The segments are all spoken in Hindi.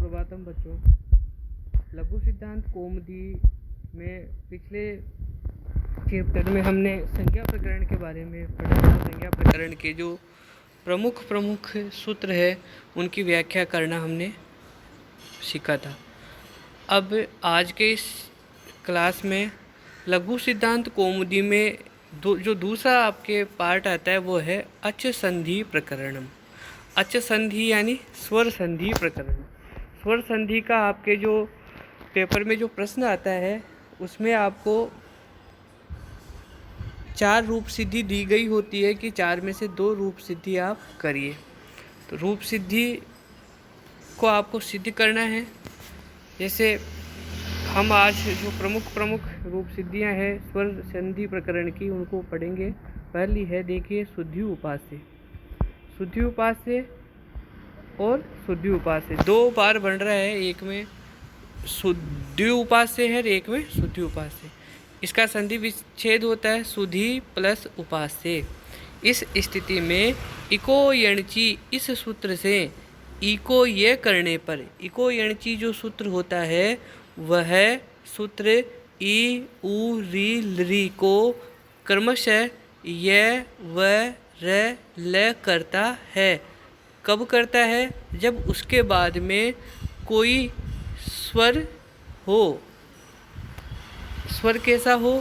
सुप्रभातम बच्चों। लघु सिद्धांत कौमुदी में पिछले चैप्टर में हमने संज्ञा प्रकरण के बारे में पढ़ा था। संज्ञा प्रकरण के जो प्रमुख सूत्र है उनकी व्याख्या करना हमने सीखा था। अब आज के इस क्लास में लघु सिद्धांत कौमुदी में जो दूसरा आपके पार्ट आता है वो है अच संधि प्रकरणम। अच संधि यानी स्वर संधि प्रकरण। स्वर संधि का आपके जो पेपर में जो प्रश्न आता है उसमें आपको 4 रूप सिद्धि दी गई होती है कि 4 में से 2 रूप सिद्धि आप करिए। तो रूप सिद्धि को आपको सिद्ध करना है। जैसे हम आज जो प्रमुख रूप सिद्धियां हैं स्वर संधि प्रकरण की उनको पढ़ेंगे। पहली है, देखिए, शुद्धि उपास्य। शुद्धि उपास्य और शुद्धि उपास्य 2 बार बन रहा है, एक में शुद्धि उपास्य है और एक में शुद्धि उपास्य। इसका संधि विच्छेद होता है शुद्धि प्लस उपास्य। इस स्थिति में इको यणची इस सूत्र से इको ये करने पर इको यणची जो सूत्र होता है वह सूत्र ई उ री लरी को क्रमशः य व र ल करता है। कब करता है? जब उसके बाद में कोई स्वर हो। स्वर कैसा हो?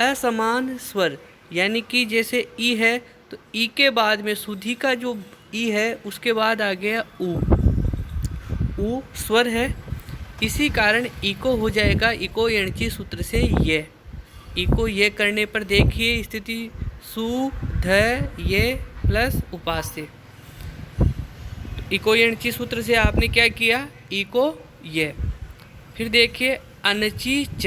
असमान स्वर, यानी कि जैसे ई है तो ई के बाद में शुद्धि का जो ई है उसके बाद आ गया उ स्वर है। इसी कारण इको हो जाएगा इको यणची सूत्र से ये। इको ये करने पर देखिए स्थिति सु ध ये प्लस उपास्य। इको यणची सूत्र से आपने क्या किया? इको ये। फिर देखिए अनची च।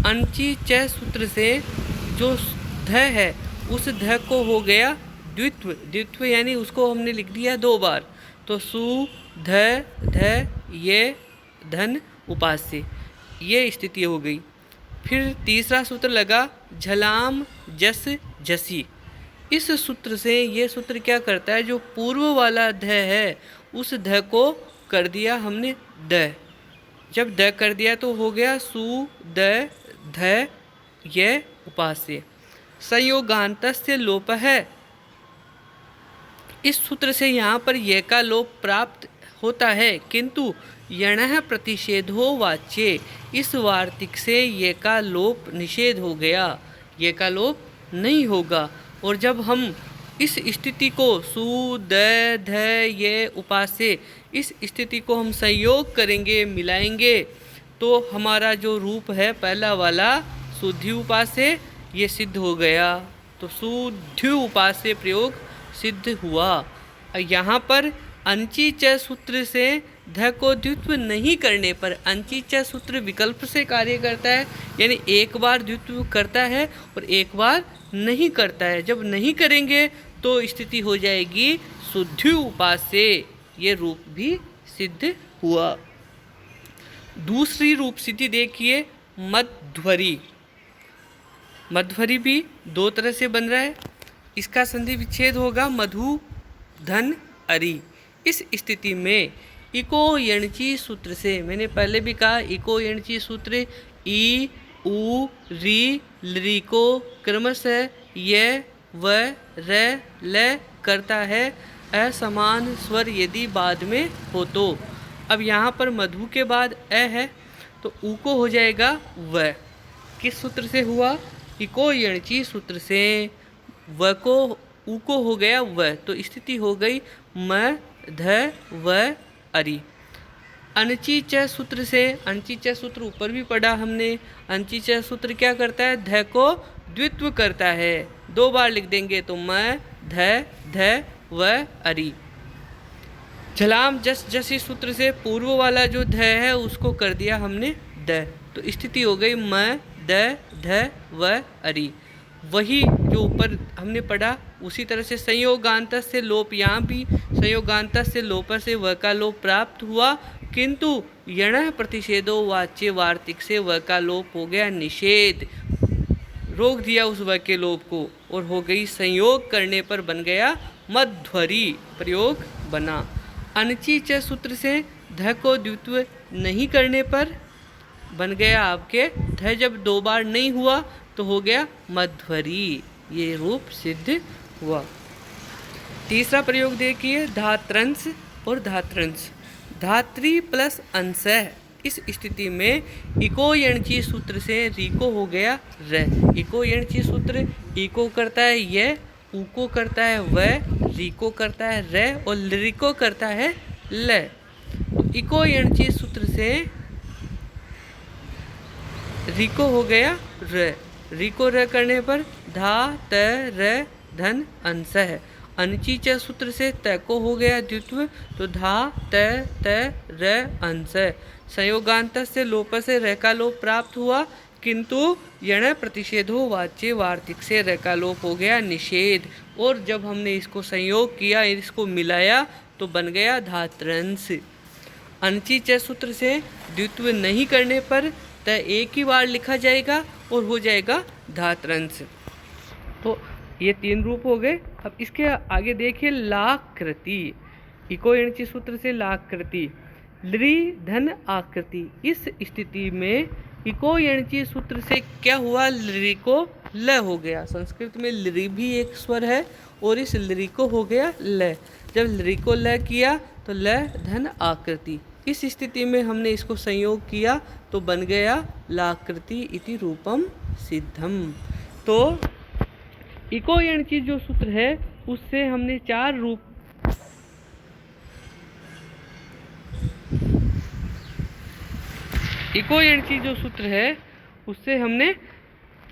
अनची च सूत्र से जो ध है उस ध को हो गया द्वित्व। द्वित्व यानी उसको हमने लिख दिया 2 बार। तो सु ध ये धन उपास्य, ये स्थिति हो गई। फिर तीसरा सूत्र लगा झलाम जस जसी। इस सूत्र से ये सूत्र क्या करता है? जो पूर्व वाला ध है उस ध को कर दिया हमने द। जब द कर दिया तो हो गया सु द ध ये उपास्य। संयोगान्तस्य लोप है। इस सूत्र से यहाँ पर ये का लोप प्राप्त होता है, किंतु यणः प्रतिषेधो वाच्ये। इस वार्तिक से ये का लोप निषेध हो गया, ये का लोप नहीं होगा। और जब हम इस स्थिति को सु द ध ये उपास्य, इस स्थिति को हम संयोग करेंगे, मिलाएंगे, तो हमारा जो रूप है पहला वाला शुद्धि उपास्य ये सिद्ध हो गया। तो शुद्धि उपास्य प्रयोग सिद्ध हुआ। यहाँ पर अंची च सूत्र से ध को द्वित्व नहीं करने पर अंची च सूत्र विकल्प से कार्य करता है, यानी एक बार द्वित्व करता है और एक बार नहीं करता है। जब नहीं करेंगे तो स्थिति हो जाएगी शुद्धि उपास्य। ये रूप भी सिद्ध हुआ। दूसरी रूप सिद्धि देखिए मध्वरी। मध्वरी भी 2 तरह से बन रहा है। इसका संधि विच्छेद होगा मधु धन अरी। इस स्थिति में इको यणची सूत्र से, मैंने पहले भी कहा इको यणची सूत्र ई उ री लरी को क्रमशः य व र ल करता है असमान स्वर यदि बाद में हो तो। अब यहाँ पर मधु के बाद अ है तो उ को हो जाएगा व। किस सूत्र से हुआ? इको यणची सूत्र से। व को उ को हो गया व, तो स्थिति हो गई म ध व अरी। अनची च सूत्र से, अनची च सूत्र ऊपर भी पढ़ा हमने। अनची च सूत्र क्या करता है? ध को द्वित्व करता है। 2 बार लिख देंगे तो म ध व अरी। झलाम जस जसी सूत्र से पूर्व वाला जो ध है उसको कर दिया हमने द, तो स्थिति हो गई म द ध व अरी। वही जो ऊपर हमने पढ़ा उसी तरह से संयोगांत से लोप, यहाँ भी संयोगांत से लोप से व का लोप प्राप्त हुआ, किंतु यणः प्रतिषेधो वाच्य वार्तिक से व का लोप हो गया निषेध। रोक दिया उस व के लोप को और हो गई संयोग करने पर बन गया मध्वरी, प्रयोग बना। अनची च सूत्र से ध को द्वित्व नहीं करने पर बन गया आपके ध, जब 2 बार नहीं हुआ तो हो गया मध्वरी, ये रूप सिद्ध हुआ। तीसरा प्रयोग देखिए, धात्रंश और धात्रंश। धात्री प्लस अंशः, इस स्थिति में इको यणची सूत्र से रीको हो गया र। इको यणची सूत्र इको करता है य, उको करता है व, रीको करता है र और लिरिको करता है ल। तो इको यणची सूत्र से रीको हो गया र। रीको र करने पर धा त र धन अंशः। अनची च सूत्र से त को हो गया द्वित्व, तो धा त र अंश। संयोगांत से लोप से र का लोप प्राप्त हुआ, किंतु यण प्रतिषेधो वाच्य वार्तिक से र का लोप हो गया निषेध। और जब हमने इसको संयोग किया, इसको मिलाया, तो बन गया धात्रंश। अनची च सूत्र से द्वित्व नहीं करने पर त एक ही बार लिखा जाएगा और हो जाएगा धात्रंश। तो ये 3 रूप हो गए। अब इसके आगे देखिए लाकृति। इको यणची सूत्र से लाकृति, लृ धन आकृति। इस स्थिति में इको यणची सूत्र से क्या हुआ, लृ को ल हो गया। संस्कृत में लृ भी एक स्वर है और इस लृ को हो गया ल। जब लृ को ल किया तो ल धन आकृति। इस स्थिति में हमने इसको संयोग किया तो बन गया लाकृति इति रूपम सिद्धम। तो इको यणची जो सूत्र है उससे हमने 4 रूप इको यणची जो सूत्र है उससे हमने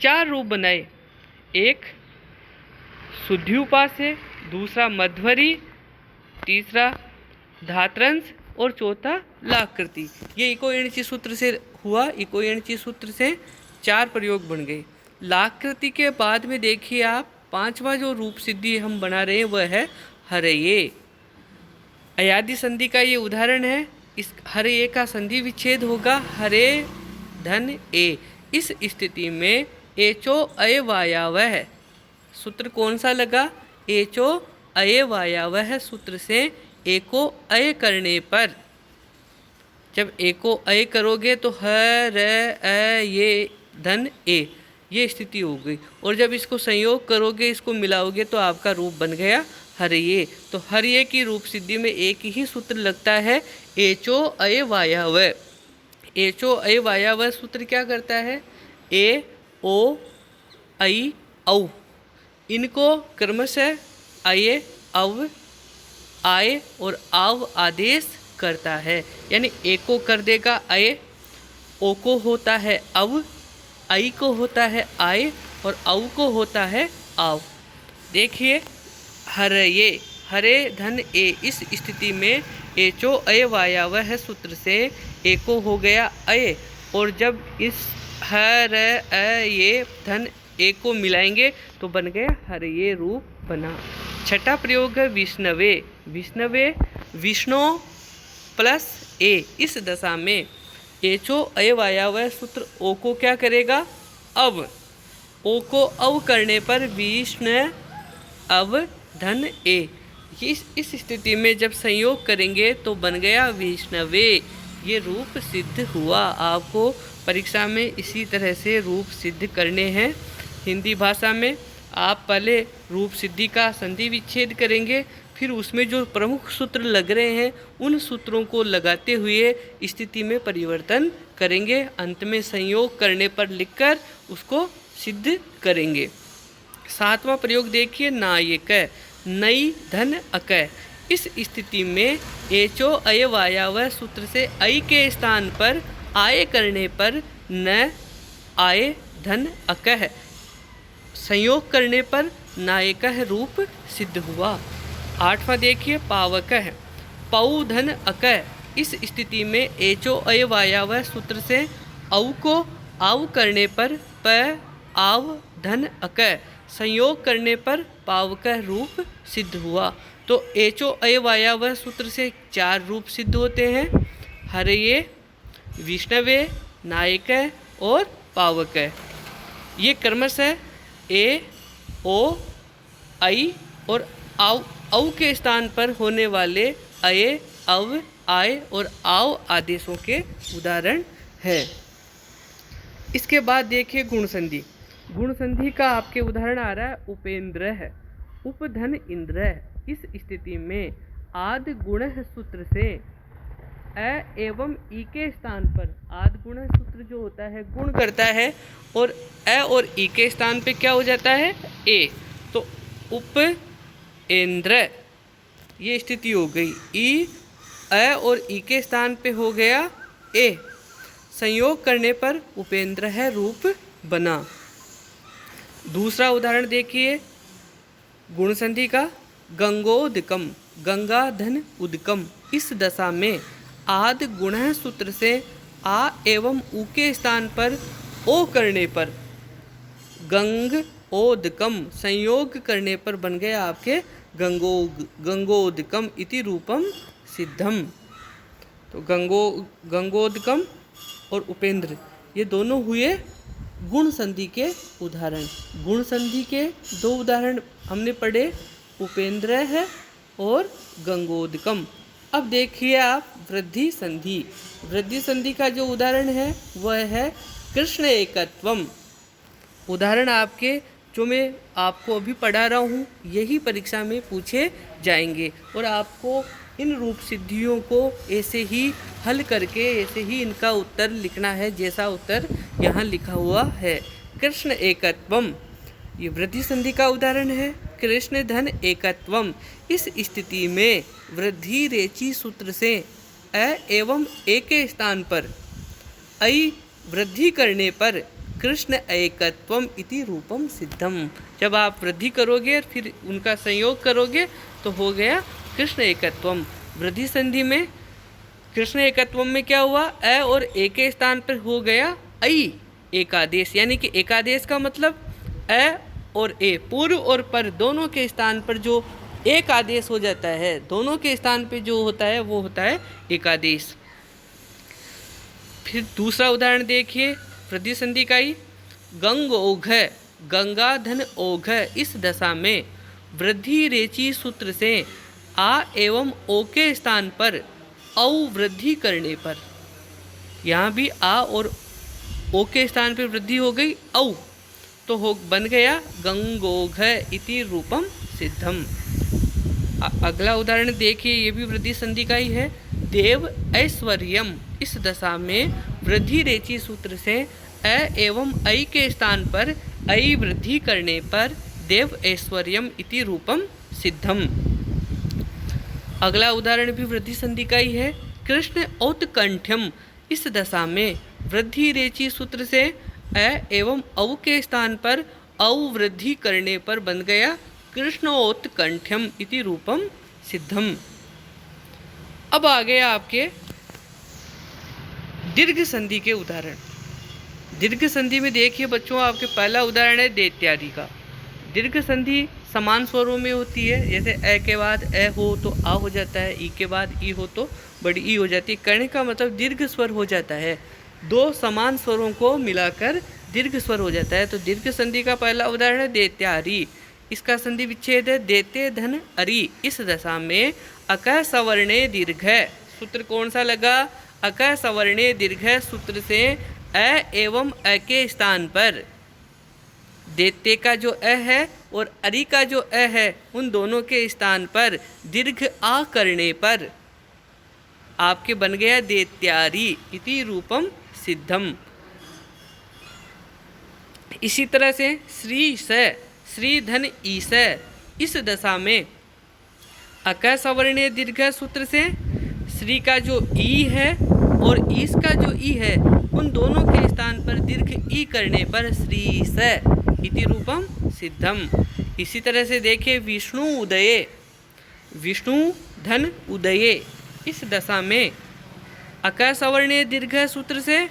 4 रूप बनाए। एक शुद्ध्युपास है, दूसरा मध्वरी, तीसरा धात्रंश और चौथा लाकृति। ये इको यणची सूत्र से हुआ। इको यणची सूत्र से 4 प्रयोग बन गए। लाकृति के बाद में देखिए आप 5वां जो रूप सिद्धि हम बना रहे हैं वह है हरये। अयादि संधि का ये उदाहरण है। इस हरये का संधि विच्छेद होगा हरे धन ए। इस स्थिति में एचो अयवायावह सूत्र कौन सा लगा, एचो अयवायावह सूत्र से एको अय करने पर, जब एको अय करोगे तो ह र अ ये धन ए, ये स्थिति हो गई। और जब इसको संयोग करोगे, इसको मिलाओगे तो आपका रूप बन गया हरये। तो हरये की रूप सिद्धि में एक ही सूत्र लगता है, एचो अय वायाव। एचो अय वायाव सूत्र क्या करता है, ए ओ ऐ औ, इनको क्रमशः अय अव आय और आव आदेश करता है। यानी ए को कर देगा अय, ओ को होता है अव, आई को होता है आय और औ को होता है आव। देखिए हरये, हरे धन ए। इस स्थिति में एचो अय वायावह सूत्र से ए को हो गया अय, और जब इस हर ये धन ए को मिलाएंगे तो बन गया हरये रूप बना। छठा प्रयोग है विष्णवे। विष्णवे विष्णु प्लस ए। इस दशा में एचो अय वायावह सूत्र ओ को क्या करेगा, अब। ओ को अव करने पर विष्णु अव धन ए। इस स्थिति में जब संयोग करेंगे तो बन गया विष्णवे। ये रूप सिद्ध हुआ। आपको परीक्षा में इसी तरह से रूप सिद्ध करने हैं। हिंदी भाषा में आप पहले रूप सिद्धि का संधि विच्छेद करेंगे, फिर उसमें जो प्रमुख सूत्र लग रहे हैं उन सूत्रों को लगाते हुए स्थिति में परिवर्तन करेंगे। अंत में संयोग करने पर लिखकर उसको सिद्ध करेंगे। 7वां प्रयोग देखिए नायक, नई धन अक। इस स्थिति में एचो अय वायावह सूत्र से अय के स्थान पर आय करने पर न आय धन अक, संयोग करने पर नायक रूप सिद्ध हुआ। 8वां देखिए पावक, पौ धन अक। इस स्थिति में एचो अय वायावह सूत्र से औ को आव करने पर प आव धन अक, संयोग करने पर पावक रूप सिद्ध हुआ। तो एचो अय वायावह सूत्र से 4 रूप सिद्ध होते हैं, हरये, विष्णवे, नायक और पावक। ये क्रमशः ए ओ ऐ और आव, औ के स्थान पर होने वाले अय अव आए और आओ आदेशों के उदाहरण है। इसके बाद देखिए गुण संधि। गुण संधि का आपके उदाहरण आ रहा है उपेंद्र है, उपधन इंद्र। इस स्थिति में आदि गुण सूत्र से अ एवं ई के स्थान पर आदि गुण सूत्र जो होता है गुण करता है और अ और ई के स्थान पे क्या हो जाता है ए, तो उपेंद्र ये स्थिति हो गई। ई अ और ई के स्थान पे हो गया ए, संयोग करने पर उपेंद्र है रूप बना। दूसरा उदाहरण देखिए गुण संधि का गंगोदकम, गंगा धन उदकम। इस दशा में आदि गुण सूत्र से आ एवं उ के स्थान पर ओ करने पर गंग ओदकम संयोग करने पर बन गया आपके गंगोदकम इति रूपम सिद्धम। तो गंगोदकम और उपेंद्र ये दोनों हुए गुण संधि के उदाहरण। गुण संधि के दो उदाहरण हमने पढ़े, उपेंद्र है और गंगोदकम। अब देखिए आप वृद्धि संधि। वृद्धि संधि का जो उदाहरण है वह है कृष्ण एकत्वम। उदाहरण आपके जो मैं आपको अभी पढ़ा रहा हूँ यही परीक्षा में पूछे जाएंगे और आपको इन रूप सिद्धियों को ऐसे ही हल करके ऐसे ही इनका उत्तर लिखना है जैसा उत्तर यहाँ लिखा हुआ है। कृष्ण एकत्वम ये वृद्धि संधि का उदाहरण है। कृष्ण धन एकत्वम। इस स्थिति में वृद्धि रेची सूत्र से अ एवं ए के स्थान पर ऐ वृद्धि करने पर कृष्ण एकत्वम इति रूपम सिद्धम। जब आप वृद्धि करोगे फिर उनका संयोग करोगे तो हो गया कृष्ण एकत्वम। वृद्धि संधि में कृष्ण एकत्वम में क्या हुआ, अ और ए के स्थान पर हो गया ऐ एकादेश, यानी कि एकादेश का मतलब अ और ए पूर्व और पर दोनों के स्थान पर जो एक आदेश हो जाता है, दोनों के स्थान पे जो होता है वो होता है एकादेश। फिर दूसरा उदाहरण देखिए वृद्धि संधि का ही गंग ओघ, गंगा धन ओघ। इस दशा में वृद्धि रेची सूत्र से आ एवं ओ के स्थान पर औ वृद्धि करने पर, यहाँ भी आ और ओ के स्थान पर वृद्धि हो गई औ, तो हो बन गया गंगोघ इति रूपम सिद्धम। अगला उदाहरण देखिए ये भी वृद्धि संधि का ही है देव ऐश्वर्यम। इस दशा में वृद्धि रेची सूत्र से अ एवं ऐ के स्थान पर ऐ वृद्धि करने पर देव ऐश्वर्यम इति रूपम सिद्धम। अगला उदाहरण भी वृद्धि संधि का ही है कृष्ण औत्कंठ्यम। इस दशा में वृद्धि रेची सूत्र से अ एवं औ के स्थान पर औ वृद्धि करने पर बन गया कृष्णोत्कंठ्यम इति रूपम सिद्धम। अब आ गया आपके दीर्घ संधि के उदाहरण। दीर्घ संधि में देखिए बच्चों आपके पहला उदाहरण है दैत्यादि का। दीर्घ संधि समान स्वरों में होती है, जैसे अ के बाद अ हो तो आ हो जाता है, ई के बाद ई हो तो बड़ी ई हो जाती है। कहने का मतलब दीर्घ स्वर हो जाता है, दो समान स्वरों को मिलाकर दीर्घ स्वर हो जाता है। तो दीर्घ संधि का पहला उदाहरण है दैत्यारी। इसका संधि विच्छेद है देते धन अरि। इस दशा में अक सवर्णे दीर्घ सूत्र कौन सा लगा, अक सवर्णे दीर्घ सूत्र से अ एवं अ के स्थान पर देते का जो अ है और अरि का जो अ है उन दोनों के स्थान पर दीर्घ आ करने पर आपके बन गया दैत्यारी इति रूपम सिद्धम। इसी तरह से श्री स श्री धन ईस। इस दशा में अक सवर्णे दीर्घ सूत्र से श्री का जो ई है और ईस का जो ई है उन दोनों के स्थान पर दीर्घ ई करने पर श्री स इति रूपम सिद्धम। इसी तरह से देखिए विष्णु उदये, विष्णु धन उदये। इस दशा में अक सवर्णे दीर्घ सूत्र से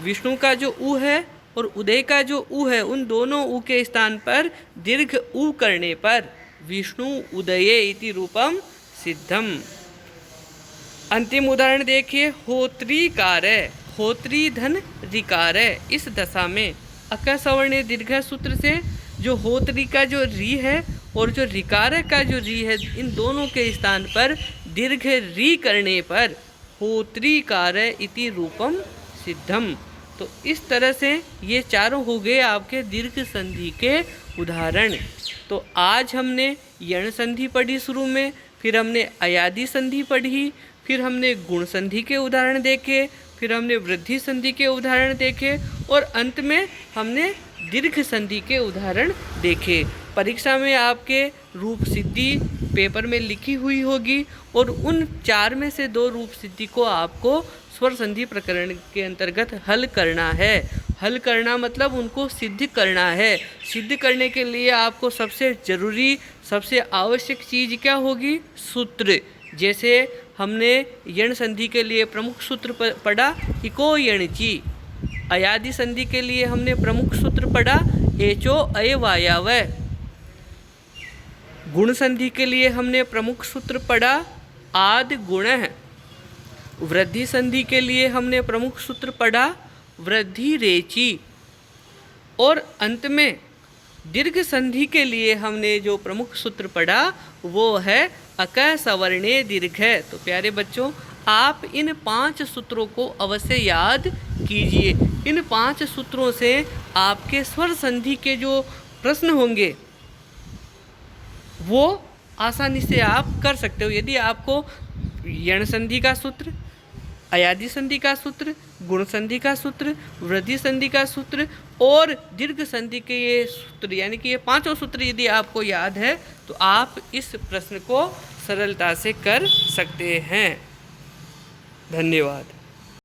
विष्णु का जो उ है और उदय का जो उ है उन दोनों उ के स्थान पर दीर्घ उ करने पर विष्णु उदये इति रूपम सिद्धम। अंतिम उदाहरण देखिए होत्रीकार, होत्री धन ऋकार। इस दशा में अक सवर्णे दीर्घ सूत्र से जो होत्री का जो री है और जो ऋकार का जो री है इन दोनों के स्थान पर दीर्घ री करने पर होत्रीकार इति रूपम सिद्धम। तो इस तरह से ये चारों हो गए आपके दीर्घ संधि के उदाहरण। तो आज हमने यण संधि पढ़ी शुरू में, फिर हमने अयादि संधि पढ़ी, फिर हमने गुण संधि के उदाहरण देखे, फिर हमने वृद्धि संधि के उदाहरण देखे और अंत में हमने दीर्घ संधि के उदाहरण देखे। परीक्षा में आपके रूप सिद्धि पेपर में लिखी हुई होगी और उन 4 में से 2 रूप सिद्धि को आपको स्वर संधि प्रकरण के अंतर्गत हल करना है। हल करना मतलब उनको सिद्ध करना है। सिद्ध करने के लिए आपको सबसे ज़रूरी, सबसे आवश्यक चीज़ क्या होगी? सूत्र। जैसे हमने यण संधि के लिए प्रमुख सूत्र पढ़ा इको यणची। अयादि संधि के लिए हमने प्रमुख सूत्र पढ़ा एचो अयवायावय। गुण संधि के लिए हमने प्रमुख सूत्र पढ़ा आद गुणः। वृद्धि संधि के लिए हमने प्रमुख सूत्र पढ़ा वृद्धि रेचि। और अंत में दीर्घ संधि के लिए हमने जो प्रमुख सूत्र पढ़ा वो है अक सवर्णे दीर्घ। तो प्यारे बच्चों, आप इन 5 सूत्रों को अवश्य याद कीजिए। इन 5 सूत्रों से आपके स्वर संधि के जो प्रश्न होंगे वो आसानी से आप कर सकते हो। यदि आपको यण संधि का सूत्र, अयादि संधि का सूत्र, गुण संधि का सूत्र, वृद्धि संधि का सूत्र और दीर्घ संधि के ये सूत्र, यानी कि ये 5 सूत्र यदि आपको याद है तो आप इस प्रश्न को सरलता से कर सकते हैं। धन्यवाद।